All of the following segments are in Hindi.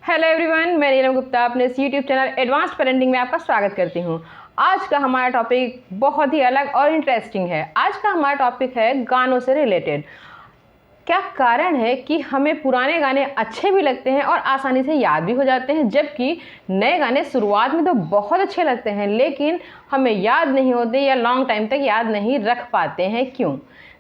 हेलो एवरीवन, मैं नीलम गुप्ता अपने इस यूट्यूब चैनल एडवांस्ड पेरेंटिंग में आपका स्वागत करती हूँ। आज का हमारा टॉपिक बहुत ही अलग और इंटरेस्टिंग है। आज का हमारा टॉपिक है गानों से रिलेटेड। क्या कारण है कि हमें पुराने गाने अच्छे भी लगते हैं और आसानी से याद भी हो जाते हैं, जबकि नए गाने शुरुआत में तो बहुत अच्छे लगते हैं लेकिन हमें याद नहीं होते या लॉन्ग टाइम तक याद नहीं रख पाते हैं। क्यों?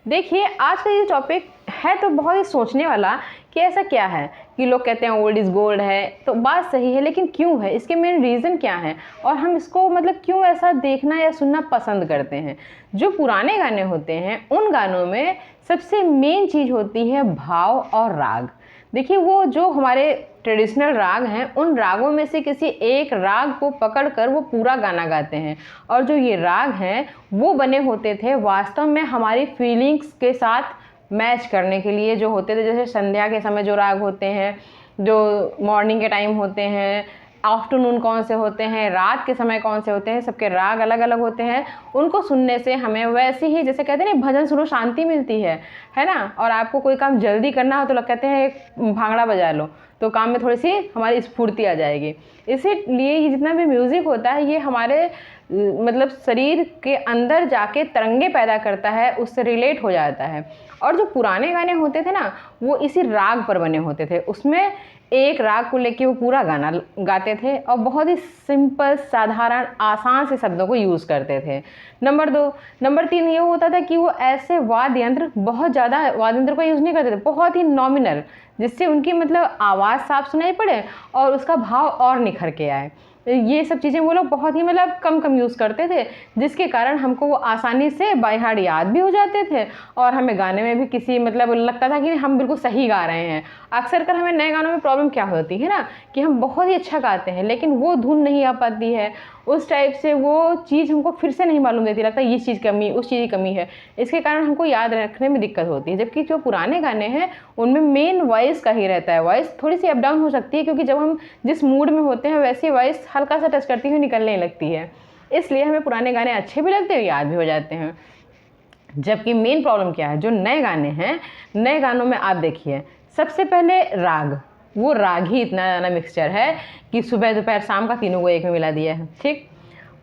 देखिए, आज का ये टॉपिक है तो बहुत ही सोचने वाला कि ऐसा क्या है कि लोग कहते हैं ओल्ड इज़ गोल्ड है, तो बात सही है, लेकिन क्यों है, इसके मेन रीज़न क्या है और हम इसको क्यों ऐसा देखना या सुनना पसंद करते हैं। जो पुराने गाने होते हैं उन गानों में सबसे मेन चीज़ होती है भाव और राग। देखिए, वो जो हमारे ट्रेडिशनल राग हैं उन रागों में से किसी एक राग को पकड़कर वो पूरा गाना गाते हैं, और जो ये राग हैं वो बने होते थे वास्तव में हमारी फीलिंग्स के साथ मैच करने के लिए जो होते थे। जैसे संध्या के समय जो राग होते हैं, जो मॉर्निंग के टाइम होते हैं, आफ्टरनून कौन से होते हैं, रात के समय कौन से होते हैं, सबके राग अलग अलग होते हैं। उनको सुनने से हमें वैसे ही, जैसे कहते हैं ना, भजन सुनो शांति मिलती है ना। और आपको कोई काम जल्दी करना हो तो लोग कहते हैं एक भांगड़ा बजा लो, तो काम में थोड़ी सी हमारी स्फूर्ति आ जाएगी। इसीलिए ये जितना भी म्यूज़िक होता है ये हमारे शरीर के अंदर जाके तरंगे पैदा करता है, उससे रिलेट हो जाता है। और जो पुराने गाने होते थे ना, वो इसी राग पर बने होते थे। उसमें एक राग को लेके वो पूरा गाना गाते थे और बहुत ही सिंपल, साधारण, आसान से शब्दों को यूज़ करते थे। नंबर 3 ये होता था कि वो ऐसे वाद्य यंत्र, बहुत ज़्यादा वाद्य यंत्र का यूज़ नहीं करते थे, बहुत ही नॉमिनल, जिससे उनकी आवाज़ साफ सुनाई पड़े और उसका भाव और निखर के आए। ये सब चीज़ें वो लोग बहुत ही कम यूज़ करते थे, जिसके कारण हमको वो आसानी से बाय हार्ट याद भी हो जाते थे और हमें गाने में भी किसी लगता था कि हम बिल्कुल सही गा रहे हैं। अक्सर कर हमें नए गानों में प्रॉब्लम क्या होती है ना, कि हम बहुत ही अच्छा गाते हैं लेकिन वो धुन नहीं आ पाती है, उस टाइप से वो चीज़ हमको फिर से नहीं मालूम देती, लगता है ये चीज़ कमी, उस चीज़ की कमी है, इसके कारण हमको याद रखने में दिक्कत होती है। जबकि जो पुराने गाने हैं उनमें मेन वॉइस का ही रहता है। वॉइस थोड़ी सी अप डाउन हो सकती है क्योंकि जब हम जिस मूड में होते हैं वैसी वॉइस हल्का सा टच करती हुई निकलने लगती है, इसलिए हमें पुराने गाने अच्छे भी लगते हैं, याद भी हो जाते हैं। जबकि मेन प्रॉब्लम क्या है, जो नए गाने हैं, नए गानों में आप देखिए, सबसे पहले राग, वो राग ही इतना ज़्यादा मिक्सचर है कि सुबह दोपहर शाम का तीनों को एक में मिला दिया है। ठीक,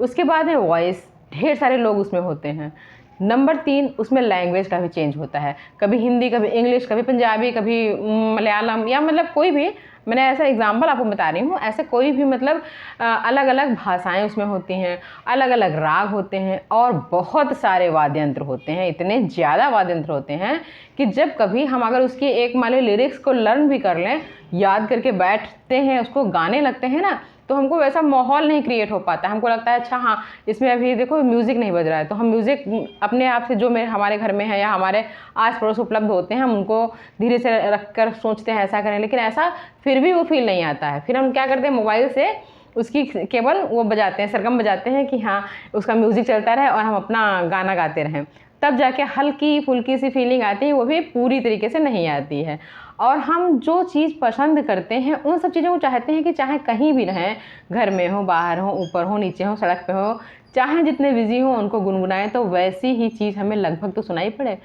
उसके बाद है वॉइस, ढेर सारे लोग उसमें होते हैं। नंबर 3, उसमें लैंग्वेज का भी चेंज होता है, कभी हिंदी, कभी इंग्लिश, कभी पंजाबी, कभी मलयालम, या कोई भी, मैंने ऐसा एग्जाम्पल आपको बता रही हूँ, ऐसे कोई भी अलग अलग भाषाएं उसमें होती हैं, अलग अलग राग होते हैं और बहुत सारे वाद्य यंत्र होते हैं। इतने ज़्यादा वाद्य यंत्र होते हैं कि जब कभी हम अगर उसकी एक लिरिक्स को लर्न भी कर लें, याद करके बैठते हैं, उसको गाने लगते हैं ना, तो हमको वैसा माहौल नहीं क्रिएट हो पाता। हमको लगता है अच्छा हाँ, इसमें अभी देखो म्यूज़िक नहीं बज रहा है, तो हम म्यूज़िक अपने आप से जो हमारे घर में है या हमारे आस पड़ोस उपलब्ध होते हैं, हम उनको धीरे से रख कर सोचते हैं ऐसा करें, लेकिन ऐसा फिर भी वो फील नहीं आता है। फिर हम क्या करते हैं, मोबाइल से उसकी केवल वो बजाते हैं, सरगम बजाते हैं कि हाँ उसका म्यूज़िक चलता रहे और हम अपना गाना गाते रहें, तब जाके हल्की फुल्की सी फीलिंग आती है, वो भी पूरी तरीके से नहीं आती है। और हम जो चीज़ पसंद करते हैं उन सब चीज़ों को चाहते हैं कि चाहे कहीं भी रहें, घर में हो, बाहर हो, ऊपर हो, नीचे हो, सड़क पे हो, चाहे जितने बिजी हो उनको गुनगुनाएं तो वैसी ही चीज़ हमें लगभग तो सुनाई पड़े।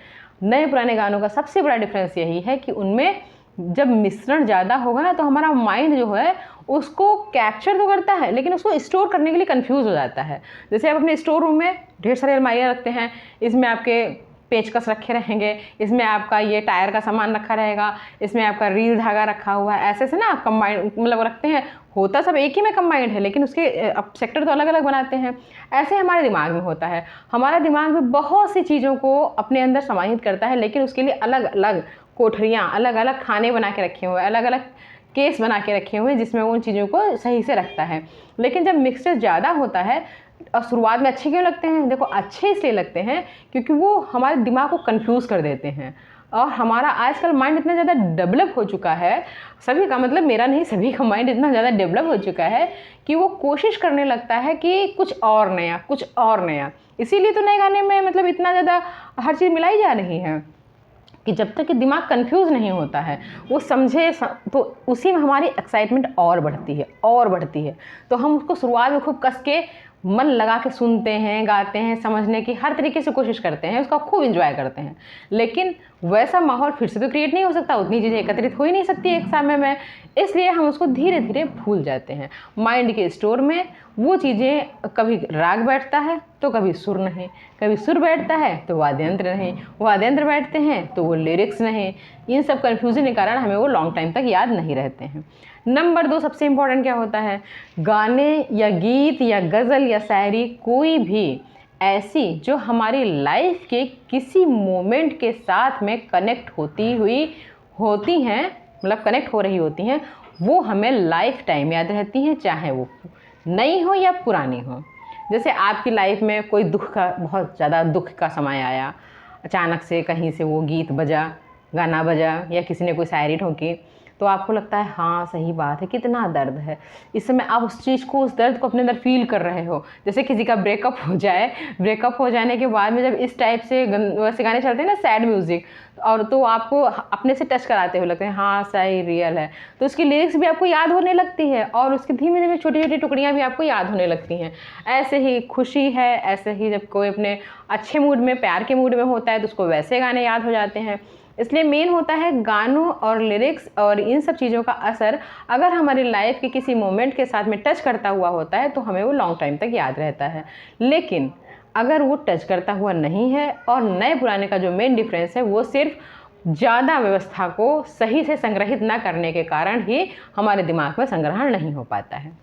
नए पुराने गानों का सबसे बड़ा डिफरेंस यही है कि उनमें जब मिश्रण ज़्यादा होगा ना, तो हमारा माइंड जो है उसको कैप्चर तो करता है लेकिन उसको स्टोर करने के लिए कंफ्यूज हो जाता है। जैसे आप अपने स्टोर रूम में ढेर सारे अलमारियाँ रखते हैं, इसमें आपके पेचकस रखे रहेंगे, इसमें आपका ये टायर का सामान रखा रहेगा, इसमें आपका रील धागा रखा हुआ है, ऐसे से ना आप कंबाइंड रखते हैं, होता सब एक ही में कंबाइंड है लेकिन उसके अब सेक्टर तो अलग अलग बनाते हैं। ऐसे हमारे दिमाग में होता है, हमारा दिमाग में बहुत सी चीज़ों को अपने अंदर समाहित करता है, लेकिन उसके लिए अलग अलग कोठरियाँ, अलग अलग खाने बना के रखे हुए हैं, अलग अलग केस बना के रखे हुए हैं जिसमें वो उन चीज़ों को सही से रखता है। लेकिन जब मिक्सचर ज़्यादा होता है, और शुरुआत में अच्छे क्यों लगते हैं, देखो अच्छे इसलिए लगते हैं क्योंकि वो हमारे दिमाग को कंफ्यूज कर देते हैं। और हमारा आजकल माइंड इतना ज़्यादा डेवलप हो चुका है, सभी का मेरा नहीं, सभी का माइंड इतना ज़्यादा डेवलप हो चुका है कि वो कोशिश करने लगता है कि कुछ और नया, कुछ और नया। इसीलिए तो नए गाने में इतना ज़्यादा हर चीज़ मिलाई जा रही है कि जब तक कि दिमाग कंफ्यूज नहीं होता है, वो समझे, तो उसी में हमारी एक्साइटमेंट और बढ़ती है और बढ़ती है। तो हम उसको शुरुआत में खूब कस के मन लगा के सुनते हैं, गाते हैं, समझने की हर तरीके से कोशिश करते हैं, उसका खूब एंजॉय करते हैं। लेकिन वैसा माहौल फिर से तो क्रिएट नहीं हो सकता, उतनी चीज़ें एकत्रित हो ही नहीं सकती एक समय में, इसलिए हम उसको धीरे धीरे भूल जाते हैं। माइंड के स्टोर में वो चीज़ें, कभी राग बैठता है तो कभी सुर नहीं, कभी सुर बैठता है तो वाद्ययंत्र नहीं, वाद्ययंत्र बैठते हैं तो वो लिरिक्स नहीं। इन सब कन्फ्यूजन के कारण हमें वो लॉन्ग टाइम तक याद नहीं रहते हैं। नंबर 2 सबसे इम्पॉर्टेंट क्या होता है, गाने या गीत या गज़ल या शायरी कोई भी ऐसी जो हमारी लाइफ के किसी मोमेंट के साथ में कनेक्ट होती हैं, मतलब कनेक्ट हो रही होती हैं, वो हमें लाइफ टाइम याद रहती हैं, चाहे वो नई हो या पुरानी हो। जैसे आपकी लाइफ में कोई बहुत ज़्यादा दुख का समय आया, अचानक से कहीं से वो गीत बजा, गाना बजा या किसी ने कोई शायरी ठोकी, तो आपको लगता है हाँ सही बात है, कितना दर्द है। इस समय आप उस चीज़ को, उस दर्द को अपने अंदर फील कर रहे हो। जैसे किसी का ब्रेकअप हो जाए, ब्रेकअप हो जाने के बाद में जब इस टाइप से वैसे गाने चलते हैं ना, सैड म्यूज़िक, और तो आपको अपने से टच कराते हुए लगते हैं, हाँ सही रियल है, तो उसकी लिरिक्स भी आपको याद होने लगती है और उसकी धीमे धीमे छोटी छोटी टुकड़ियाँ भी आपको याद होने लगती हैं। ऐसे ही खुशी है, ऐसे ही जब कोई अपने अच्छे मूड में, प्यार के मूड में होता है तो उसको वैसे गाने याद हो जाते हैं। इसलिए मेन होता है गानों और लिरिक्स और इन सब चीज़ों का असर अगर हमारी लाइफ के किसी मोमेंट के साथ में टच करता हुआ होता है तो हमें वो लॉन्ग टाइम तक याद रहता है। लेकिन अगर वो टच करता हुआ नहीं है और नए पुराने का जो मेन डिफरेंस है वो सिर्फ ज़्यादा व्यवस्था को सही से संग्रहित ना करने के कारण ही हमारे दिमाग में संग्रहण नहीं हो पाता है।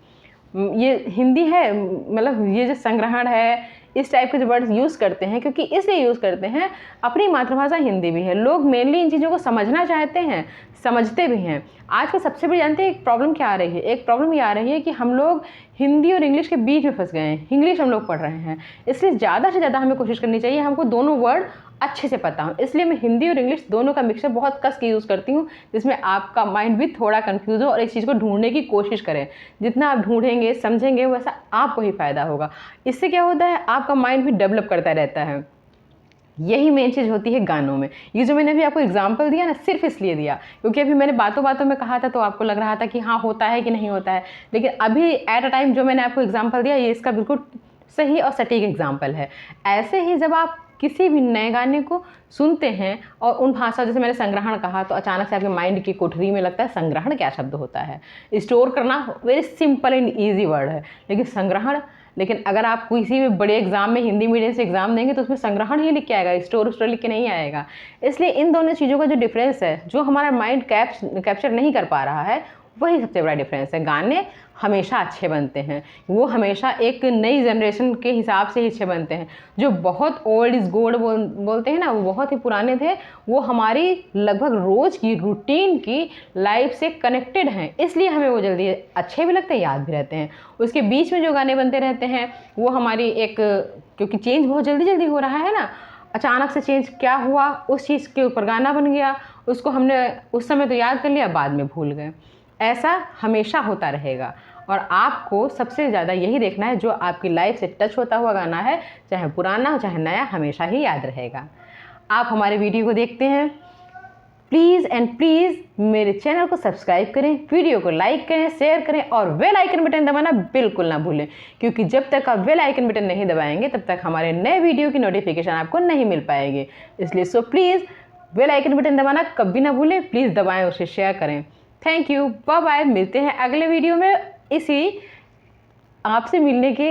ये हिंदी है, मतलब ये जो संग्रहण है, इस टाइप के जो वर्ड्स यूज़ करते हैं, क्योंकि इसलिए यूज़ करते हैं, अपनी मातृभाषा हिंदी भी है, लोग मेनली इन चीज़ों को समझना चाहते हैं, समझते भी हैं। आज के सबसे बड़ी जानते हैं एक प्रॉब्लम क्या आ रही है, एक प्रॉब्लम ये आ रही है कि हम लोग हिंदी और इंग्लिश के बीच में फंस गए हैं। इंग्लिश हम लोग पढ़ रहे हैं, इसलिए ज़्यादा से ज़्यादा हमें कोशिश करनी चाहिए हमको दोनों वर्ड अच्छे से पता हो। इसलिए मैं हिंदी और इंग्लिश दोनों का मिक्सचर बहुत कस के यूज़ करती हूँ, जिसमें आपका माइंड भी थोड़ा कन्फ्यूज़ हो और एक चीज़ को ढूंढने की कोशिश करें। जितना आप ढूंढेंगे, समझेंगे, वैसा आपको ही फ़ायदा होगा। इससे क्या होता है, आपका माइंड भी डेवलप करता रहता है। यही मेन चीज़ होती है गानों में। ये जो मैंने अभी आपको एग्जांपल दिया ना, सिर्फ इसलिए दिया क्योंकि अभी मैंने बातों बातों में कहा था तो आपको लग रहा था कि हाँ होता है कि नहीं होता है, लेकिन अभी एट अ टाइम जो मैंने आपको एग्जांपल दिया ये इसका बिल्कुल सही और सटीक एग्जांपल है। ऐसे ही जब आप किसी भी नए गाने को सुनते हैं और उन भाषा, जैसे मैंने संग्रहण कहा, तो अचानक से आपके माइंड की कोठरी में लगता है संग्रहण क्या शब्द होता है। स्टोर करना very simple and easy word है, लेकिन संग्रहण, लेकिन अगर आप किसी भी बड़े एग्जाम में हिंदी मीडियम से एग्जाम देंगे तो उसमें संग्रहण ही लिख के आएगा, स्टोर लिख के नहीं आएगा। इसलिए इन दोनों चीज़ों का जो डिफरेंस है, जो हमारा माइंड कैप्चर नहीं कर पा रहा है, वही सबसे बड़ा डिफरेंस है। गाने हमेशा अच्छे बनते हैं, वो हमेशा एक नई जनरेशन के हिसाब से ही अच्छे बनते हैं। जो बहुत ओल्ड इज़ गोल्ड बोलते हैं ना, वो बहुत ही पुराने थे, वो हमारी लगभग रोज़ की रूटीन की लाइफ से कनेक्टेड हैं, इसलिए हमें वो जल्दी अच्छे भी लगते हैं, याद भी रहते हैं। उसके बीच में जो गाने बनते रहते हैं वो हमारी एक, क्योंकि चेंज बहुत जल्दी जल्दी हो रहा है ना, अचानक से चेंज क्या हुआ, उस चीज़ के ऊपर गाना बन गया, उसको हमने उस समय तो याद कर लिया, बाद में भूल गए। ऐसा हमेशा होता रहेगा और आपको सबसे ज़्यादा यही देखना है, जो आपकी लाइफ से टच होता हुआ गाना है, चाहे पुराना हो चाहे नया, हमेशा ही याद रहेगा। आप हमारे वीडियो को देखते हैं, प्लीज़ एंड प्लीज़ मेरे चैनल को सब्सक्राइब करें, वीडियो को लाइक करें, शेयर करें और बेल आइकन बटन दबाना बिल्कुल ना भूलें, क्योंकि जब तक आप बेल आइकन बटन नहीं दबाएंगे तब तक हमारे नए वीडियो की नोटिफिकेशन आपको नहीं मिल पाएगी। इसलिए so please bell icon button दबाना कभी ना भूलें, प्लीज़ दबाएँ, उसे शेयर करें। Thank you, bye bye. मिलते हैं अगले वीडियो में इसी आपसे मिलने की